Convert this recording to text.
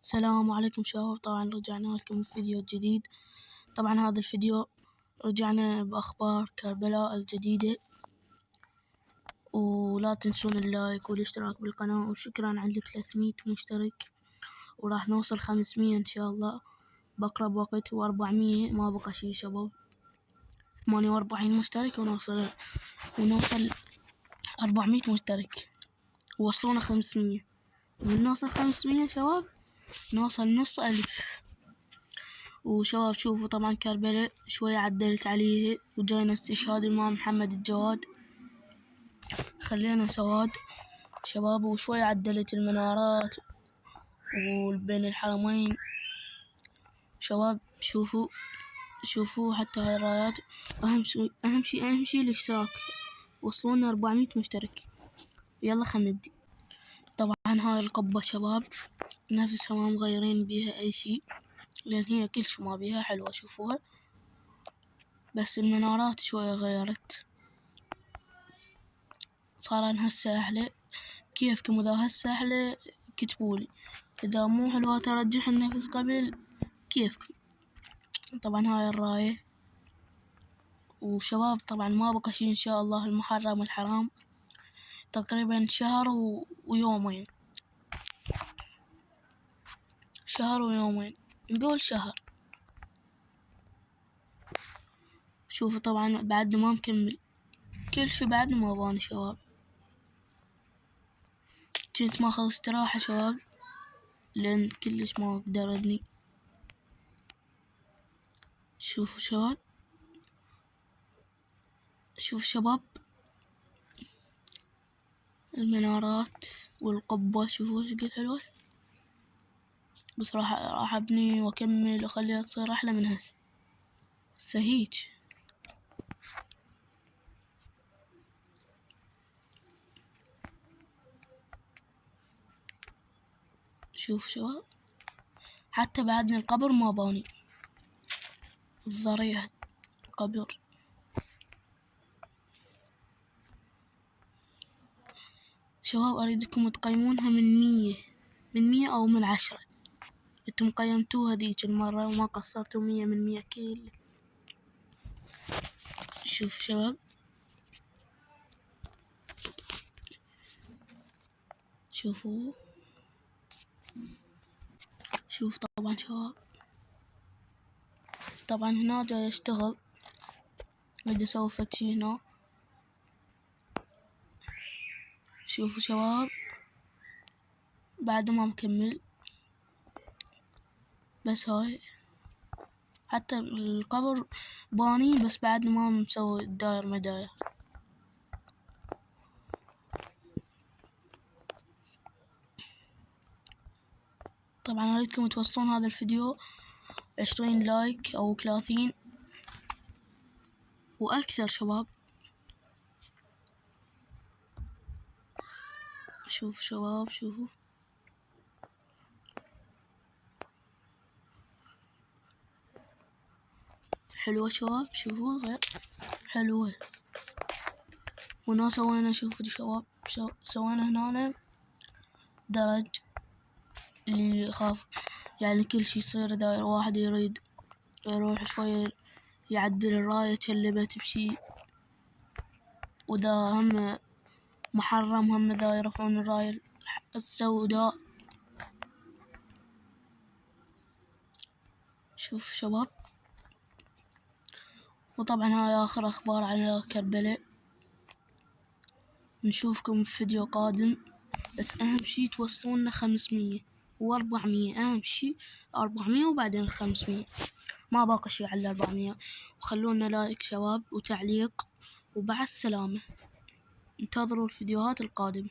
السلام عليكم شباب. طبعا رجعنا لكم بفيديو جديد. طبعا هذا الفيديو رجعنا بأخبار كربلاء الجديدة، ولا تنسون اللايك والاشتراك بالقناة، وشكرا على 300 مشترك، وراح نوصل 500 إن شاء الله بأقرب وقت، و400 ما بقى شي شباب. 48 مشترك ونوصل 400 مشترك، ووصلونا 500. من نوصل 500 شباب نوصل نص ألف. وشباب شوفوا طبعا كربلاء شوية عدلت عليه، وجاينا استشهاد الإمام محمد الجواد، خلينا سواد شباب. وشوية عدلت المنارات وبين الحرمين شباب. شوفوا حتى هاي الرايات. أهم شي الاشتراك. وصلونا 400 مشترك. يلا خلينا نبدي. طبعا هاي القبة شباب نفسها ما مغيرين بيها أي شي، لأن هي كل شي ما بيها حلوة. شوفوها، بس المنارات شوية غيرت، صار هسه أحلى. كيفكم؟ إذا هسه أحلى كتبولي، إذا مو حلوة ترجح النفس قبل كيفكم. طبعا هاي الراية. وشباب طبعا ما بقى شي إن شاء الله. المحرم والحرام تقريبا شهر ويومين، نقول شهر. شوفوا طبعا بعدنا ما مكمل كل شي، بعدنا ما باني شباب. كنت ماخذ استراحة شباب لأن كلش ما أقدر أبني. شوفوا شباب المنارات والقبة، شوفوا ايش قد حلوة. بس راح أبني وأكمل وأخليها تصير أحلى من هسه هيج. شوف شباب، حتى بعدني القبر ما باني، الضريح القبر. شباب أريدكم تقيمونها من 100 أو من 10. انتم قيمتوها ذيك المرة وما قصرتوا. 100 من 100 كل. شوف شباب، شوف طبعا شباب. طبعا هنا جاي اشتغل، بدي اسوي فد شي هنا. شوفوا شباب بعد ما مكمل، بس هاي حتى القبر باني، بس بعد ما مسوي الداير مداير. طبعا اريدكم توصلون هذا الفيديو 20 لايك او 30 واكثر شباب. شوف شباب، شوفوا حلوة شباب. شوفوا غير حلوة. هنا سوينا، شوفوا شباب، سوينا هنا درج اللي يخاف يعني كل شي يصير. إذا واحد يريد يروح شوية يعدل الراية تشلبت بشي، وإذا هم محرم هم ذا يرفعون الراية السوداء. شوف شباب. وطبعا هاي آخر أخبار على كربلاء. نشوفكم في فيديو قادم، بس أهم شي توصلونا 500 و400. أهم شي 400 وبعدين 500، ما باقي شي على 400. وخلونا لايك شباب وتعليق، وبع السلامة. انتظروا الفيديوهات القادمة.